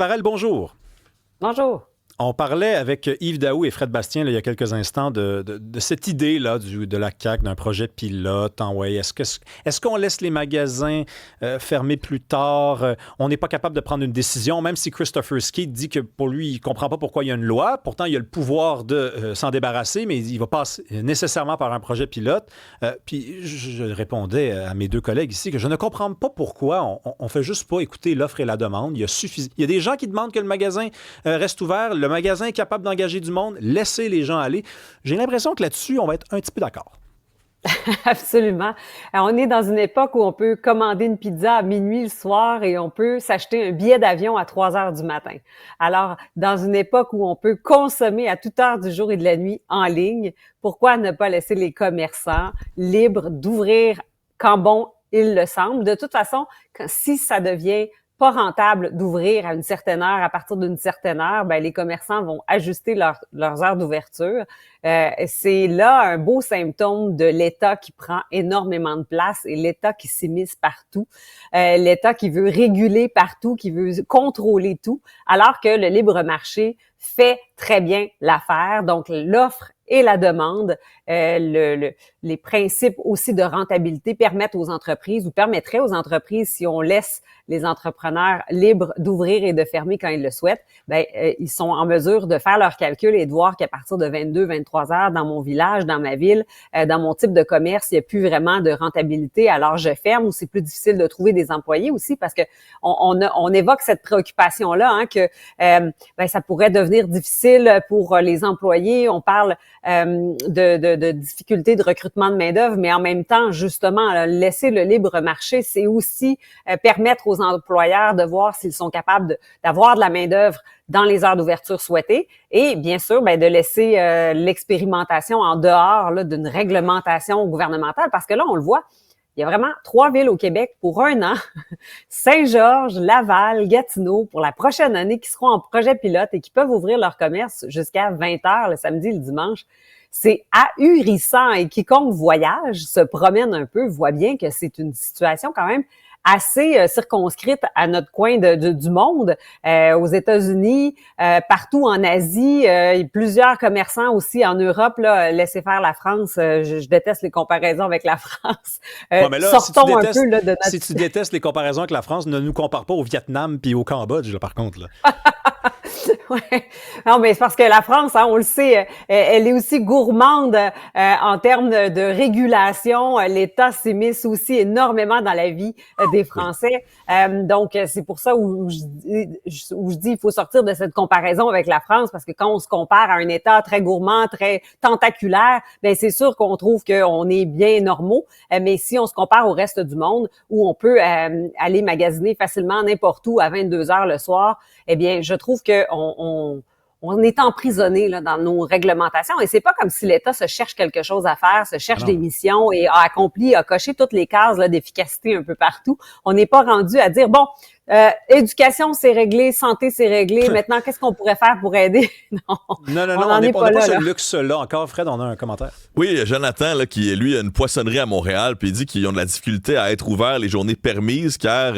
Varel, bonjour. Bonjour. On parlait avec Yves Daou et Fred Bastien il y a quelques instants de cette idée-là de la CAQ, d'un projet pilote. Est-ce qu'on laisse les magasins fermer plus tard? On n'est pas capable de prendre une décision, même si Christopher Skeet dit que pour lui, il ne comprend pas pourquoi il y a une loi. Pourtant, il a le pouvoir de s'en débarrasser, mais il va passer nécessairement par un projet pilote. Puis je répondais à mes deux collègues ici que je ne comprends pas pourquoi on ne fait juste pas écouter l'offre et la demande. Il y a des gens qui demandent que le magasin reste ouvert. Le magasin est capable d'engager du monde, laisser les gens aller. J'ai l'impression que là-dessus, on va être un petit peu d'accord. Absolument. On est dans une époque où on peut commander une pizza à minuit le soir et on peut s'acheter un billet d'avion à 3 heures du matin. Alors, dans une époque où on peut consommer à toute heure du jour et de la nuit en ligne, pourquoi ne pas laisser les commerçants libres d'ouvrir quand bon il le semble? De toute façon, si ça devient pas rentable d'ouvrir à une certaine heure, à partir d'une certaine heure, ben les commerçants vont ajuster leurs heures d'ouverture. C'est là un beau symptôme de l'État qui prend énormément de place et l'État qui s'immisce partout, l'État qui veut réguler partout, qui veut contrôler tout, alors que le libre marché fait très bien l'affaire. Donc, l'offre et la demande, les principes aussi de rentabilité permettent aux entreprises ou permettraient aux entreprises, si on laisse les entrepreneurs libres d'ouvrir et de fermer quand ils le souhaitent, ils sont en mesure de faire leurs calculs et de voir qu'à partir de 22, 23 heures dans mon village, dans ma ville, dans mon type de commerce, il n'y a plus vraiment de rentabilité. Alors, je ferme ou c'est plus difficile de trouver des employés aussi parce que on évoque cette préoccupation-là, hein, que ça pourrait devenir difficile pour les employés. On parle de difficultés de recrutement de main-d'œuvre, mais en même temps, justement, laisser le libre marché, c'est aussi permettre aux employeurs de voir s'ils sont capables d'avoir de la main-d'œuvre dans les heures d'ouverture souhaitées et bien sûr de laisser l'expérimentation en dehors là, d'une réglementation gouvernementale parce que là, on le voit, il y a vraiment 3 villes au Québec pour un an, Saint-Georges, Laval, Gatineau, pour la prochaine année, qui seront en projet pilote et qui peuvent ouvrir leur commerce jusqu'à 20 heures le samedi et le dimanche. C'est ahurissant et quiconque voyage, se promène un peu, voit bien que c'est une situation quand même assez circonscrite à notre coin du monde, aux États-Unis, partout en Asie, plusieurs commerçants aussi en Europe, là, laissez faire la France, je déteste les comparaisons avec la France. Ouais, mais là, Sortons un peu là, de notre... si tu détestes les comparaisons avec la France, ne nous compare pas au Vietnam puis au Cambodge, là, par contre. Là. Ouais. Non, mais c'est parce que la France, hein, on le sait, elle est aussi gourmande en termes de régulation. L'État s'immisce aussi énormément dans la vie des Oui. Français. Donc, c'est pour ça où je dis il faut sortir de cette comparaison avec la France, parce que quand on se compare à un État très gourmand, très tentaculaire, ben c'est sûr qu'on trouve qu'on est bien normaux. Mais si on se compare au reste du monde, où on peut aller magasiner facilement n'importe où à 22 heures le soir, eh bien, je trouve que on est emprisonné là dans nos réglementations et c'est pas comme si l'État se cherche quelque chose à faire, se Ah cherche des non. missions et a coché toutes les cases là d'efficacité un peu partout. On n'est pas rendu à dire bon, éducation c'est réglé, santé c'est réglé. Maintenant, qu'est-ce qu'on pourrait faire pour aider? Non, Non, non, on non, n'en est on pas n'a pas là, ce là. luxe-là encore. Fred, on a un commentaire. Oui, Jonathan, là, qui lui a une poissonnerie à Montréal, puis il dit qu'ils ont de la difficulté à être ouverts les journées permises car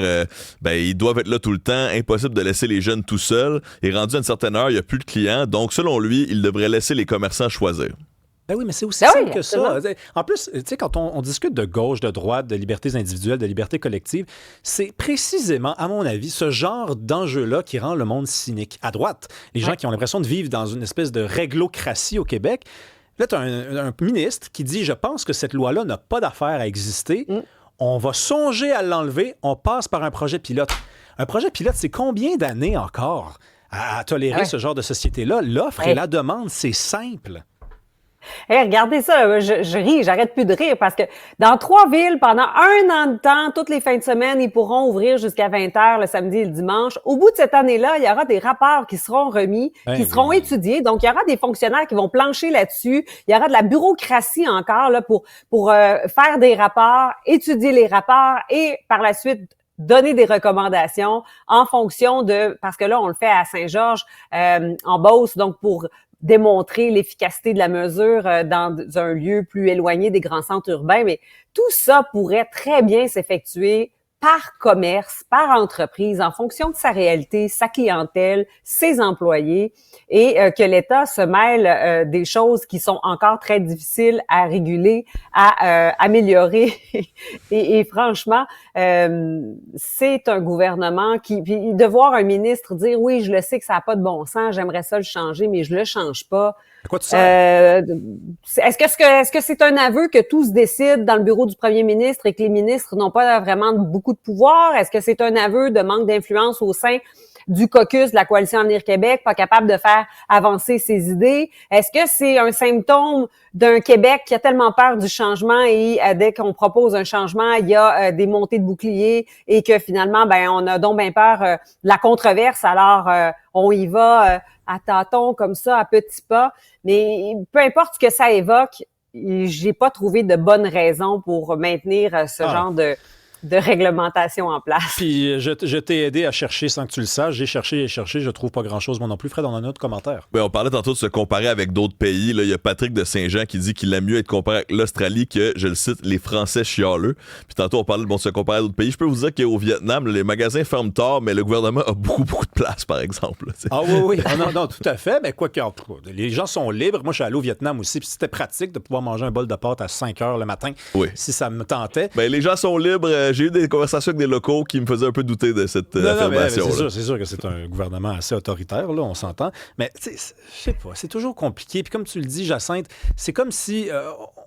ils doivent être là tout le temps, impossible de laisser les jeunes tout seuls. Et rendu à une certaine heure, il n'y a plus de clients, donc selon lui, il devrait laisser les commerçants choisir. Ben oui, mais c'est aussi Ben simple oui, que ça. absolument. En plus, tu sais, quand on discute de gauche, de droite, de libertés individuelles, de libertés collectives, c'est précisément, à mon avis, ce genre d'enjeu-là qui rend le monde cynique. À droite, les gens Ouais. qui ont l'impression de vivre dans une espèce de réglocratie au Québec. Là, tu as un ministre qui dit, je pense que cette loi-là n'a pas d'affaire à exister. Mm. On va songer à l'enlever. On passe par un projet pilote. Un projet pilote, c'est combien d'années encore à tolérer Ouais. ce genre de société-là? L'offre et Ouais. la demande, c'est simple. Hey, regardez ça, je ris, j'arrête plus de rire parce que dans 3 villes, pendant un an de temps, toutes les fins de semaine, ils pourront ouvrir jusqu'à 20 heures le samedi et le dimanche. Au bout de cette année-là, il y aura des rapports qui seront remis, qui Ben seront oui. étudiés. Donc, il y aura des fonctionnaires qui vont plancher là-dessus. Il y aura de la bureaucratie encore là pour faire des rapports, étudier les rapports et par la suite donner des recommandations en fonction de, parce que là, on le fait à Saint-Georges, en Beauce, donc pour démontrer l'efficacité de la mesure dans un lieu plus éloigné des grands centres urbains. Mais tout ça pourrait très bien s'effectuer par commerce, par entreprise, en fonction de sa réalité, sa clientèle, ses employés, et que l'État se mêle des choses qui sont encore très difficiles à réguler, à améliorer. Et franchement, c'est un gouvernement puis de voir un ministre dire « Oui, je le sais que ça n'a pas de bon sens, j'aimerais ça le changer, mais je le change pas. » À quoi tu sers? Est-ce que c'est un aveu que tout se décide dans le bureau du premier ministre et que les ministres n'ont pas vraiment beaucoup de pouvoir? Est-ce que c'est un aveu de manque d'influence au sein du caucus de la Coalition Avenir Québec, pas capable de faire avancer ses idées? Est-ce que c'est un symptôme d'un Québec qui a tellement peur du changement et dès qu'on propose un changement, il y a des montées de boucliers et que finalement, on a donc bien peur de la controverse, alors on y va à tâtons comme ça, à petits pas. Mais peu importe ce que ça évoque, j'ai pas trouvé de bonnes raisons pour maintenir ce genre de réglementation en place. Puis je t'ai aidé à chercher sans que tu le saches. J'ai cherché, je trouve pas grand-chose moi non plus. Fred, on a un autre commentaire. On parlait tantôt de se comparer avec d'autres pays. Là, il y a Patrick de Saint-Jean qui dit qu'il aime mieux être comparé avec l'Australie que, je le cite, les Français chialeux. Puis tantôt, on parlait de se comparer à d'autres pays. Je peux vous dire qu'au Vietnam, les magasins ferment tard, mais le gouvernement a beaucoup de place, par exemple. Là, ah oui. Non, tout à fait. Mais quoi que, les gens sont libres. Moi, je suis allé au Vietnam aussi. Puis c'était pratique de pouvoir manger un bol de pâtes à 5 h le matin, si ça me tentait. Les gens sont libres. J'ai eu des conversations avec des locaux qui me faisaient un peu douter de cette affirmation. C'est sûr que c'est un gouvernement assez autoritaire, là, on s'entend. Mais je sais pas, c'est toujours compliqué. Puis comme tu le dis, Jacinthe, c'est comme si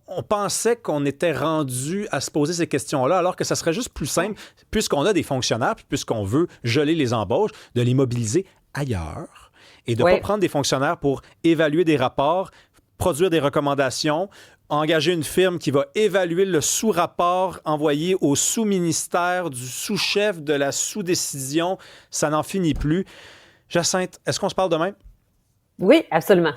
on pensait qu'on était rendu à se poser ces questions-là, alors que ça serait juste plus simple, puisqu'on a des fonctionnaires, puis puisqu'on veut geler les embauches, de les mobiliser ailleurs et de ne pas prendre des fonctionnaires pour évaluer des rapports, produire des recommandations, engager une firme qui va évaluer le sous-rapport envoyé au sous-ministère du sous-chef de la sous-décision. Ça n'en finit plus. Jacinthe, est-ce qu'on se parle demain? Oui, absolument.